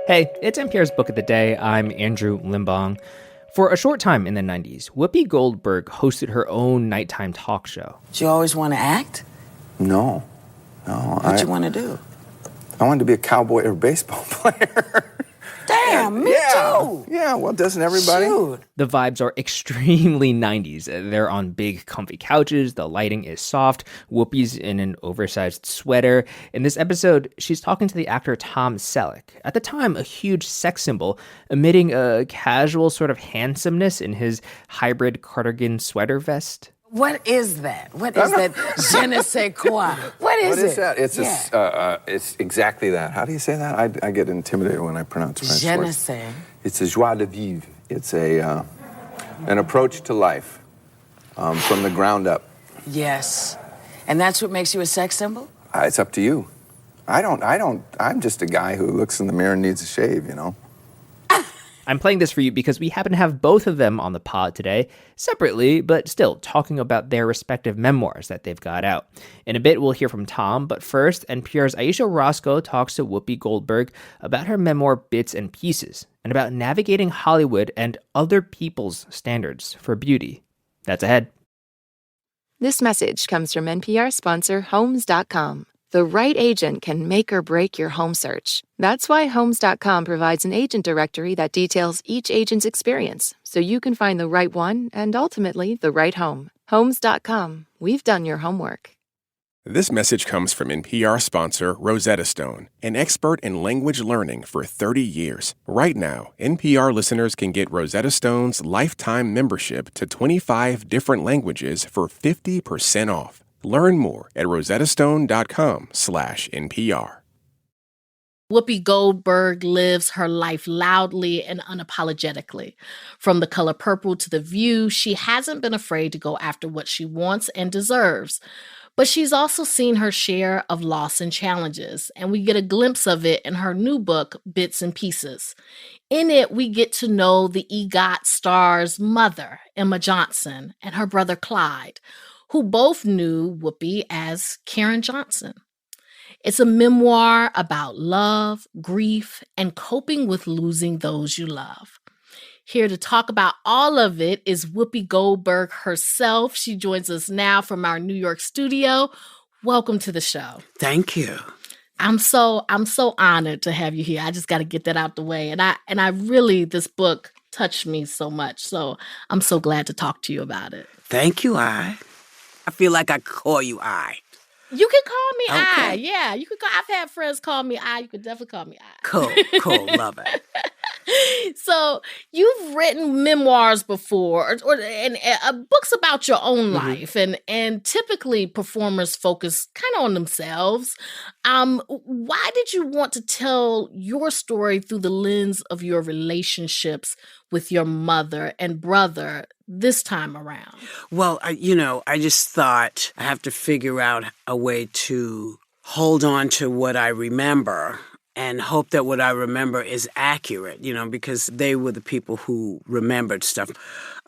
Hey, it's NPR's Book of the Day. I'm Andrew Limbong. For a short time in the 90s, Whoopi Goldberg hosted her own nighttime talk show. Did you always want to act? No. What'd you want to do? I wanted to be a cowboy or a baseball player. Damn, me too. Yeah, well, doesn't everybody? Shoot. The vibes are extremely 90s. They're on big, comfy couches. The lighting is soft. Whoopi's in an oversized sweater. In this episode, she's talking to the actor Tom Selleck, at the time a huge sex symbol, emitting a casual sort of handsomeness in his hybrid cardigan sweater vest. What is that? What is that? Je ne sais quoi. What is it? What is that? It's exactly that. How do you say that? I get intimidated when I pronounce French Je ne words. sais. It's a joie de vivre. It's an approach to life from the ground up. Yes. And that's what makes you a sex symbol? It's up to you. I'm just a guy who looks in the mirror and needs a shave, you know? I'm playing this for you because we happen to have both of them on the pod today, separately, but still talking about their respective memoirs that they've got out. In a bit, we'll hear from Tom, but first, NPR's Ayesha Rascoe talks to Whoopi Goldberg about her memoir Bits and Pieces, and about navigating Hollywood and other people's standards for beauty. That's ahead. This message comes from NPR sponsor Homes.com. The right agent can make or break your home search. That's why Homes.com provides an agent directory that details each agent's experience, so you can find the right one and ultimately the right home. Homes.com. We've done your homework. This message comes from NPR sponsor Rosetta Stone, an expert in language learning for 30 years. Right now, NPR listeners can get Rosetta Stone's lifetime membership to 25 different languages for 50% off. Learn more at rosettastone.com/NPR. Whoopi Goldberg lives her life loudly and unapologetically. From The Color Purple to The View, she hasn't been afraid to go after what she wants and deserves. But she's also seen her share of loss and challenges, and we get a glimpse of it in her new book, Bits and Pieces. In it, we get to know the EGOT star's mother, Emma Johnson, and her brother Clyde, who both knew Whoopi as Karen Johnson. It's a memoir about love, grief, and coping with losing those you love. Here to talk about all of it is Whoopi Goldberg herself. She joins us now from our New York studio. Welcome to the show. Thank you. I'm so honored to have you here. I just got to get that out the way. And I really, this book touched me so much. So I'm so glad to talk to you about it. Thank you, I feel like I could call you I. You can call me Okay. I. Yeah, you can call. I've had friends call me I. You can definitely call me I. Cool, love it. So you've written memoirs before, and books about your own life, and typically performers focus kind of on themselves. Why did you want to tell your story through the lens of your relationships with your mother and brother this time around? Well, I just thought I have to figure out a way to hold on to what I remember and hope that what I remember is accurate, because they were the people who remembered stuff.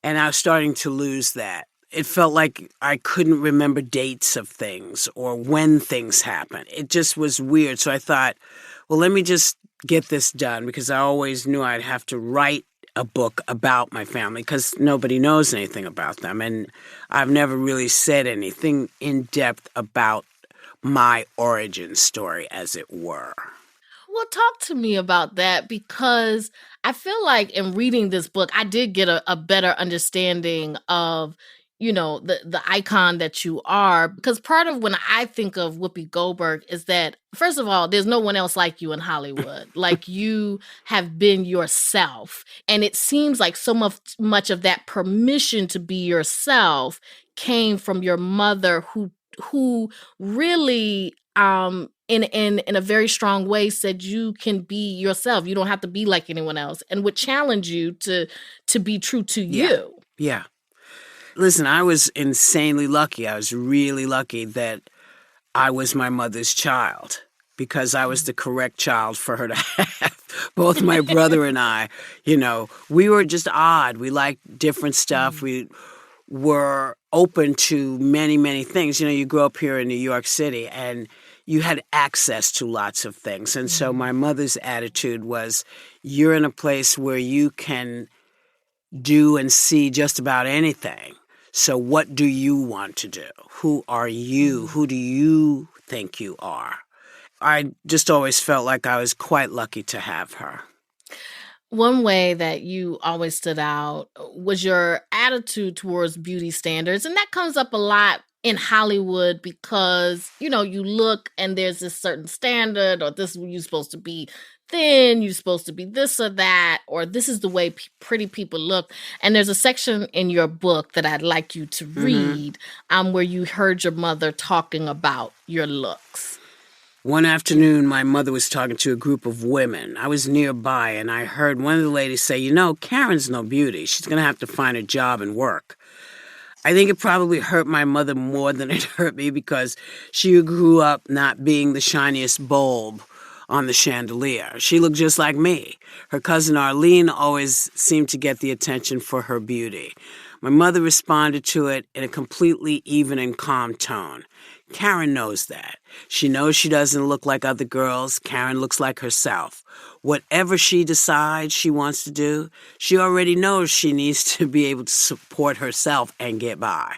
And I was starting to lose that. It felt like I couldn't remember dates of things or when things happened. It just was weird. So I thought, well, let me just get this done, because I always knew I'd have to write a book about my family because nobody knows anything about them. And I've never really said anything in depth about my origin story, as it were. Well, talk to me about that, because I feel like in reading this book, I did get a better understanding of, the icon that you are. Because part of when I think of Whoopi Goldberg is that, first of all, there's no one else like you in Hollywood. Like, you have been yourself. And it seems like so much of that permission to be yourself came from your mother, who really in a very strong way said you can be yourself. You don't have to be like anyone else, and would challenge you to be true to you. Yeah. Listen, I was insanely lucky. I was really lucky that I was my mother's child, because I was the correct child for her to have. Both my brother and I, we were just odd. We liked different stuff. We were open to many, many things. You grow up here in New York City, and you had access to lots of things. And so my mother's attitude was, you're in a place where you can do and see just about anything. So what do you want to do? Who are you? Who do you think you are? I just always felt like I was quite lucky to have her. One way that you always stood out was your attitude towards beauty standards. And that comes up a lot in Hollywood because, you look and there's this certain standard, or this you're supposed to be thin, you're supposed to be this or that, or this is the way pretty people look. And there's a section in your book that I'd like you to read where you heard your mother talking about your looks. One afternoon, my mother was talking to a group of women. I was nearby, and I heard one of the ladies say, Karen's no beauty. She's going to have to find a job and work. I think it probably hurt my mother more than it hurt me because she grew up not being the shiniest bulb on the chandelier. She looked just like me. Her cousin Arlene always seemed to get the attention for her beauty. My mother responded to it in a completely even and calm tone. Karen knows that. She knows she doesn't look like other girls. Karen looks like herself. Whatever she decides she wants to do, she already knows she needs to be able to support herself and get by.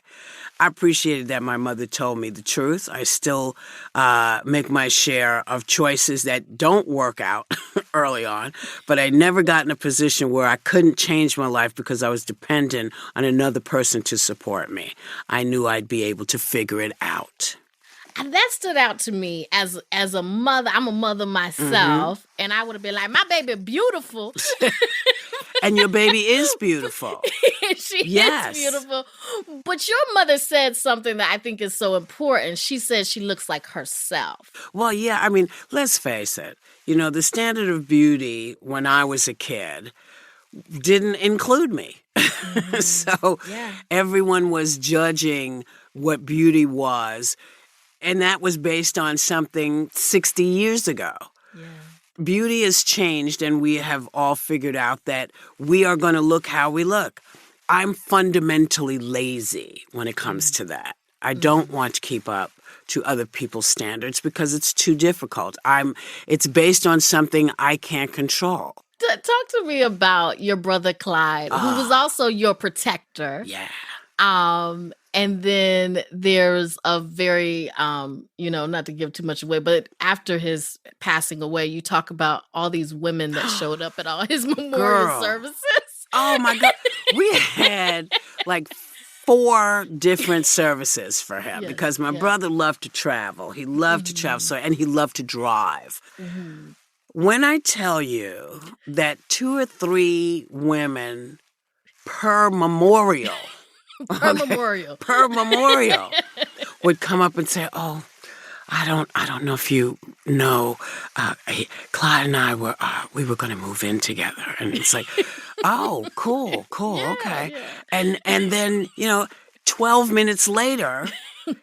I appreciated that my mother told me the truth. I still make my share of choices that don't work out early on, but I never got in a position where I couldn't change my life because I was dependent on another person to support me. I knew I'd be able to figure it out. And that stood out to me as a mother. I'm a mother myself, and I would have been like, my baby beautiful. And your baby is beautiful. She is beautiful. But your mother said something that I think is so important. She said she looks like herself. Well, yeah, I mean, let's face it. The standard of beauty when I was a kid didn't include me. So everyone was judging what beauty was. And that was based on something 60 years ago. Yeah. Beauty has changed, and we have all figured out that we are going to look how we look. I'm fundamentally lazy when it comes to that. I don't want to keep up to other people's standards because it's too difficult. It's based on something I can't control. Talk to me about your brother Clyde, who was also your protector. Yeah. And then there's a very, not to give too much away, but after his passing away, you talk about all these women that showed up at all his memorial services. Oh, my God. We had like 4 different services for him because my brother loved to travel. He loved to travel, and he loved to drive. Mm-hmm. When I tell you that 2 or 3 women per memorial per memorial would come up and say, "Oh, I don't know if you know, Clyde and I were going to move in together," and it's like, "Oh, cool, okay," yeah. And then 12 minutes later,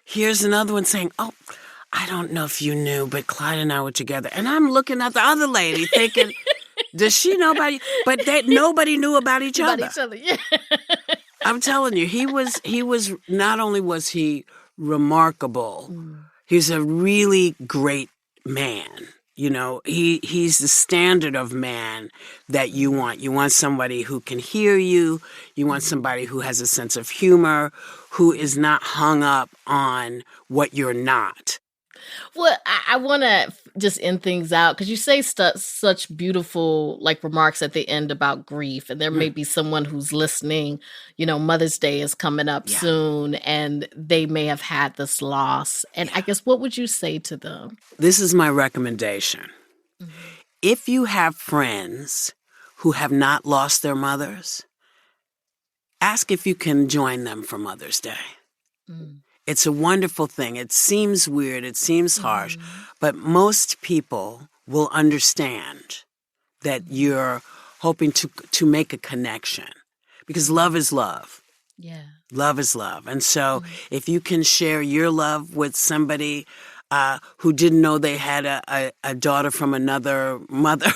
here's another one saying, "Oh, I don't know if you knew, but Clyde and I were together," and I'm looking at the other lady thinking, "Does she know about you?" But nobody knew about each other. Yeah. I'm telling you, he was not only was he remarkable, he's a really great man. He's the standard of man that you want. You want somebody who can hear you. You want somebody who has a sense of humor, who is not hung up on what you're not. Well, I want to just end things out because you say such beautiful remarks at the end about grief, and there may be someone who's listening. Mother's Day is coming up soon, and they may have had this loss. And I guess what would you say to them? This is my recommendation. Mm-hmm. If you have friends who have not lost their mothers, ask if you can join them for Mother's Day. Mm. It's a wonderful thing. It seems weird. It seems harsh. But most people will understand that you're hoping to make a connection because love is love. Yeah. Love is love. And so if you can share your love with somebody who didn't know they had a daughter from another mother,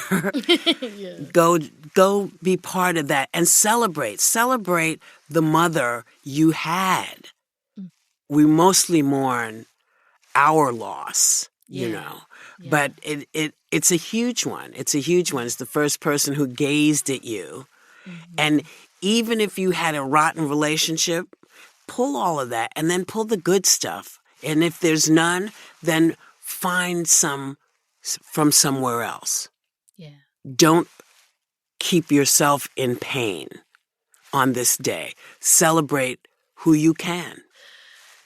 go be part of that and celebrate the mother you had. We mostly mourn our loss, you know. Yeah. But it's a huge one. It's a huge one. It's the first person who gazed at you. And even if you had a rotten relationship, pull all of that and then pull the good stuff. And if there's none, then find some from somewhere else. Yeah. Don't keep yourself in pain on this day. Celebrate who you can.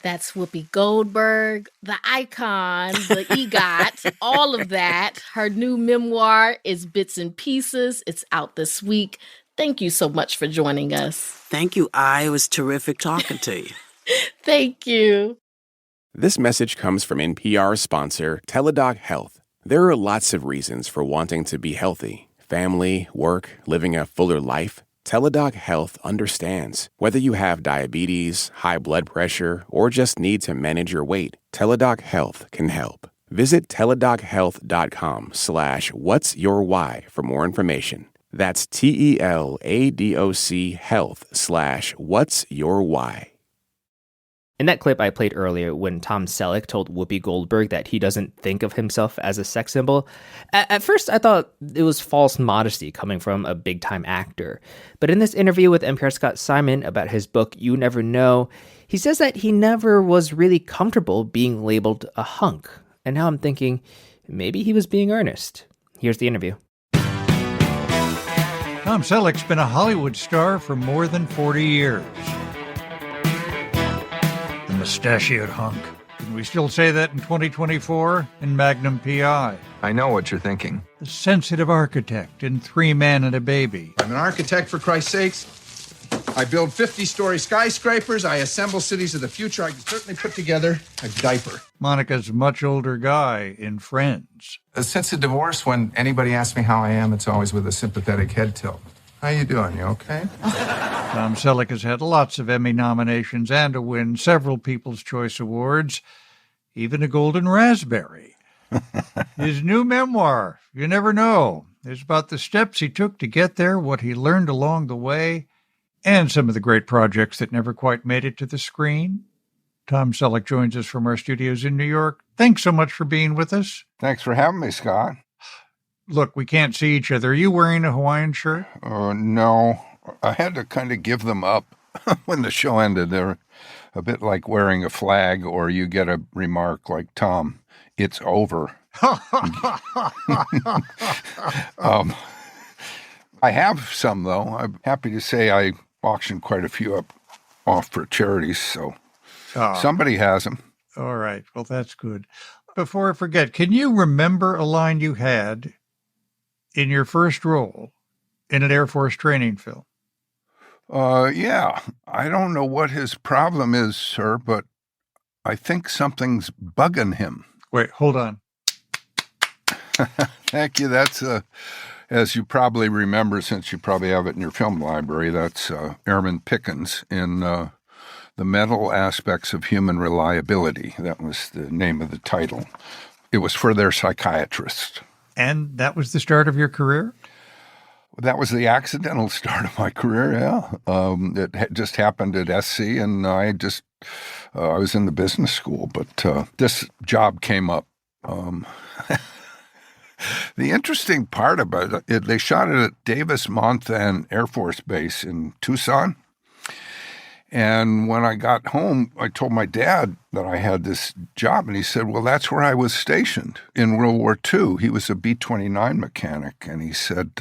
That's Whoopi Goldberg, the icon, the EGOT, all of that. Her new memoir is Bits and Pieces. It's out this week. Thank you so much for joining us. Thank you, It was terrific talking to you. Thank you. This message comes from NPR sponsor Teladoc Health. There are lots of reasons for wanting to be healthy. Family, work, living a fuller life. Teladoc Health understands. Whether you have diabetes, high blood pressure, or just need to manage your weight, Teladoc Health can help. Visit teladochealth.com/whatsyourwhy for more information. That's TELADOC health/whatsyourwhy. In that clip I played earlier, when Tom Selleck told Whoopi Goldberg that he doesn't think of himself as a sex symbol, at first I thought it was false modesty coming from a big-time actor. But in this interview with NPR's Scott Simon about his book, You Never Know, he says that he never was really comfortable being labeled a hunk. And now I'm thinking, maybe he was being earnest. Here's the interview. Tom Selleck's been a Hollywood star for more than 40 years. The mustachioed hunk. Can we still say that in 2024 in Magnum P.I? I know what you're thinking. The sensitive architect in 3 Men and a Baby. I'm an architect, for Christ's sakes. I build 50-story skyscrapers. I assemble cities of the future. I can certainly put together a diaper. Monica's much older guy in Friends. Since the divorce, when anybody asks me how I am, it's always with a sympathetic head tilt. How you doing? You okay? Tom Selleck has had lots of Emmy nominations and to win several People's Choice Awards, even a Golden Raspberry. His new memoir, You Never Know, is about the steps he took to get there, what he learned along the way, and some of the great projects that never quite made it to the screen. Tom Selleck joins us from our studios in New York. Thanks so much for being with us. Thanks for having me, Scott. Look, we can't see each other. Are you wearing a Hawaiian shirt? No. I had to kind of give them up when the show ended. They're a bit like wearing a flag, or you get a remark like, Tom, it's over. I have some, though. I'm happy to say I auctioned quite a few off for charities, so somebody has them. All right. Well, that's good. Before I forget, can you remember a line you had in your first role in an Air Force training film? Yeah. I don't know what his problem is, sir, but I think something's bugging him. Wait, hold on. Thank you. That's, as you probably remember, since you probably have it in your film library, that's Airman Pickens in The Mental Aspects of Human Reliability. That was the name of the title. It was for their psychiatrist. And that was the start of your career? That was the accidental start of my career, yeah. It just happened at SC, and I was in the business school, but this job came up. The interesting part about it, they shot it at Davis-Monthan Air Force Base in Tucson. And when I got home, I told my dad that I had this job, and he said, well, that's where I was stationed in World War II. He was a B-29 mechanic, and he said,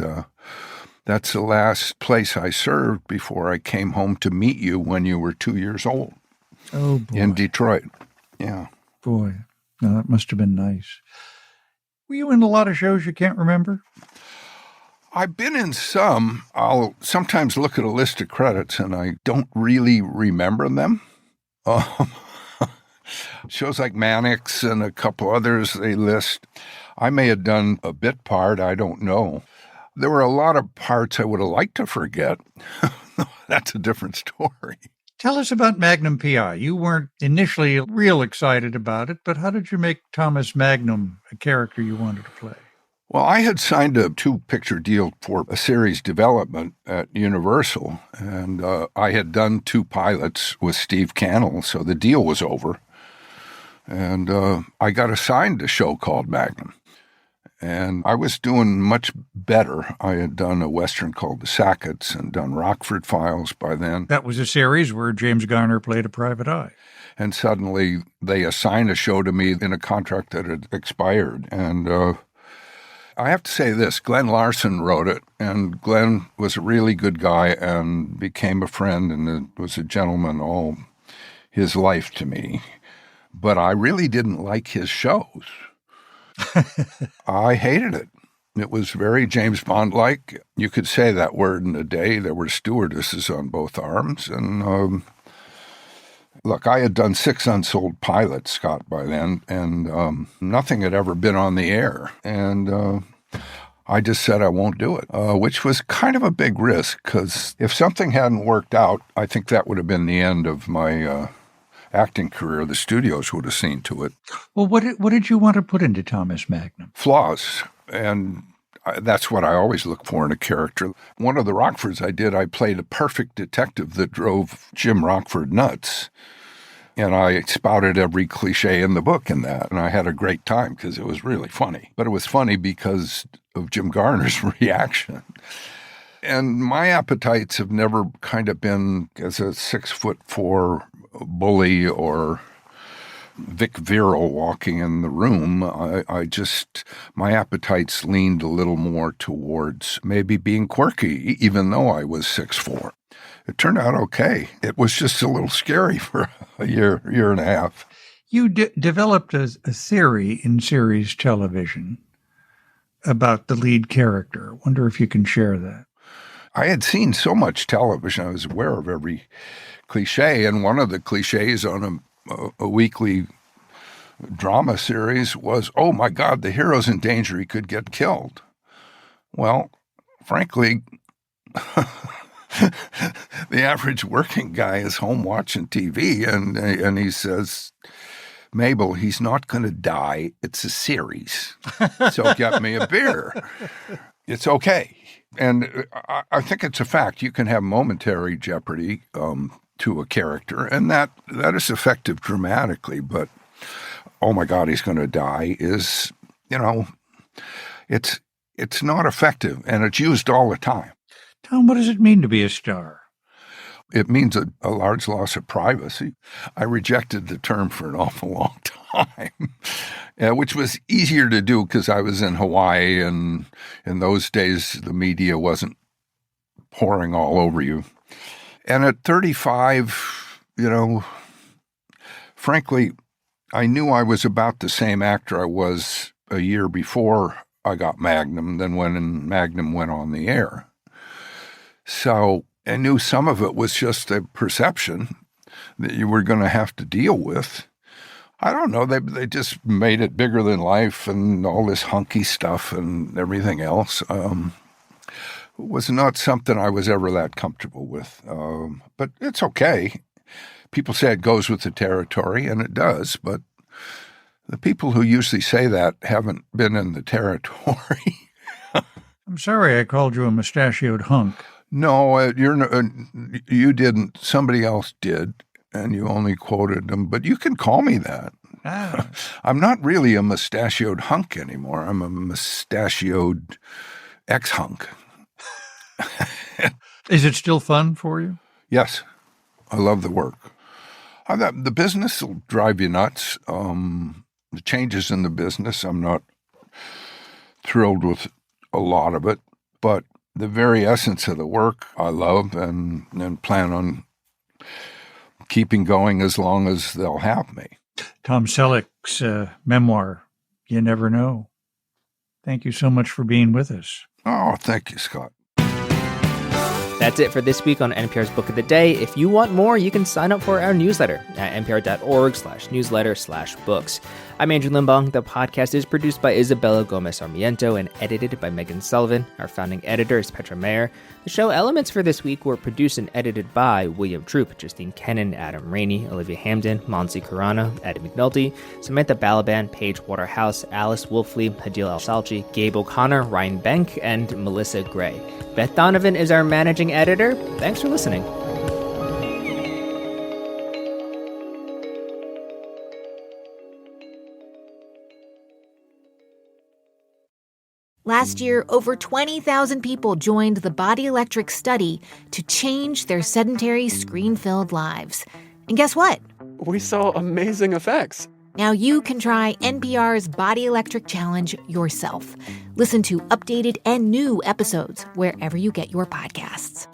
that's the last place I served before I came home to meet you when you were 2 years old. Oh, boy. In Detroit, yeah. Boy, no, that must have been nice. Were you in a lot of shows you can't remember? I've been in some. I'll sometimes look at a list of credits and I don't really remember them. Shows like Mannix and a couple others they list. I may have done a bit part, I don't know. There were a lot of parts I would have liked to forget. That's a different story. Tell us about Magnum P.I. You weren't initially real excited about it, but how did you make Thomas Magnum a character you wanted to play? Well, I had signed a 2-picture deal for a series development at Universal, and I had done 2 pilots with Steve Cannell, so the deal was over. And I got assigned a show called Magnum. And I was doing much better. I had done a Western called The Sacketts and done Rockford Files by then. That was a series where James Garner played a private eye. And suddenly they assigned a show to me in a contract that had expired. And I have to say this, Glenn Larson wrote it, and Glenn was a really good guy and became a friend and was a gentleman all his life to me. But I really didn't like his shows. I hated it. It was very James Bond-like. You could say that word in a day. There were stewardesses on both arms. And look, I had done 6 unsold pilots, Scott, by then, and nothing had ever been on the air. And I just said I won't do it, which was kind of a big risk, because if something hadn't worked out, I think that would have been the end of my acting career. The studios would have seen to it. Well, what did you want to put into Thomas Magnum? Flaws, and that's what I always look for in a character. One of the Rockfords I did, I played a perfect detective that drove Jim Rockford nuts, and I spouted every cliche in the book in that, and I had a great time because it was really funny. But it was funny because of Jim Garner's reaction. And my appetites have never kind of been as a 6'4" bully or Vic Viral walking in the room. My appetites leaned a little more towards maybe being quirky, even though I was 6'4". It turned out okay. It was just a little scary for a year and a half. You developed a theory in series television about the lead character. Wonder if you can share that. I had seen so much television, I was aware of every cliche, and one of the cliches on a weekly drama series was, oh my God, the hero's in danger, he could get killed. Well, frankly, the average working guy is home watching TV, and he says, Mabel, he's not going to die. It's a series. So get me a beer. It's okay. And I think it's a fact. You can have momentary jeopardy to a character, and that is effective dramatically. But, oh my God, he's going to die is, it's not effective, and it's used all the time. Tom, what does it mean to be a star? It means a large loss of privacy. I rejected the term for an awful long time, which was easier to do because I was in Hawaii, and in those days the media wasn't pouring all over you. And at 35, frankly, I knew I was about the same actor I was a year before I got Magnum than when Magnum went on the air. So I knew some of it was just a perception that you were going to have to deal with. I don't know. They just made it bigger than life and all this hunky stuff and everything else. Was not something I was ever that comfortable with. But it's okay. People say it goes with the territory, and it does. But the people who usually say that haven't been in the territory. I'm sorry I called you a mustachioed hunk. No, you didn't. Somebody else did, and you only quoted them. But you can call me that. Ah. I'm not really a mustachioed hunk anymore. I'm a mustachioed ex-hunk. Is it still fun for you? Yes. I love the work. The business will drive you nuts. The changes in the business, I'm not thrilled with a lot of it. But the very essence of the work I love and plan on keeping going as long as they'll have me. Tom Selleck's memoir, You Never Know. Thank you so much for being with us. Oh, thank you, Scott. That's it for this week on NPR's Book of the Day. If you want more, you can sign up for our newsletter at npr.org/newsletter/books. I'm Andrew Limbong. The podcast is produced by Isabella Gomez Sarmiento and edited by Megan Sullivan. Our founding editor is Petra Mayer. The show elements for this week were produced and edited by William Troop, Justine Kennan, Adam Rainey, Olivia Hamden, Monsi Carano, Eddie McNulty, Samantha Balaban, Paige Waterhouse, Alice Wolfley, Hadil Al-Salji, Gabe O'Connor, Ryan Bank, and Melissa Gray. Beth Donovan is our managing editor. Thanks for listening. Last year, over 20,000 people joined the Body Electric study to change their sedentary, screen-filled lives. And guess what? We saw amazing effects. Now you can try NPR's Body Electric Challenge yourself. Listen to updated and new episodes wherever you get your podcasts.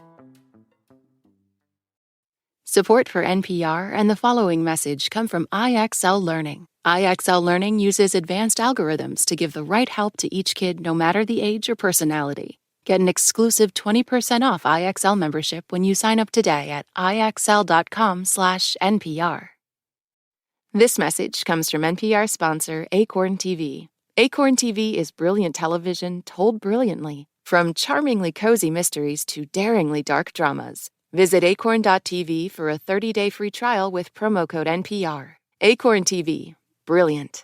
Support for NPR and the following message come from IXL Learning. IXL Learning uses advanced algorithms to give the right help to each kid no matter the age or personality. Get an exclusive 20% off IXL membership when you sign up today at IXL.com/NPR. This message comes from NPR sponsor Acorn TV. Acorn TV is brilliant television told brilliantly, from charmingly cozy mysteries to daringly dark dramas. Visit acorn.tv for a 30-day free trial with promo code NPR. Acorn TV. Brilliant.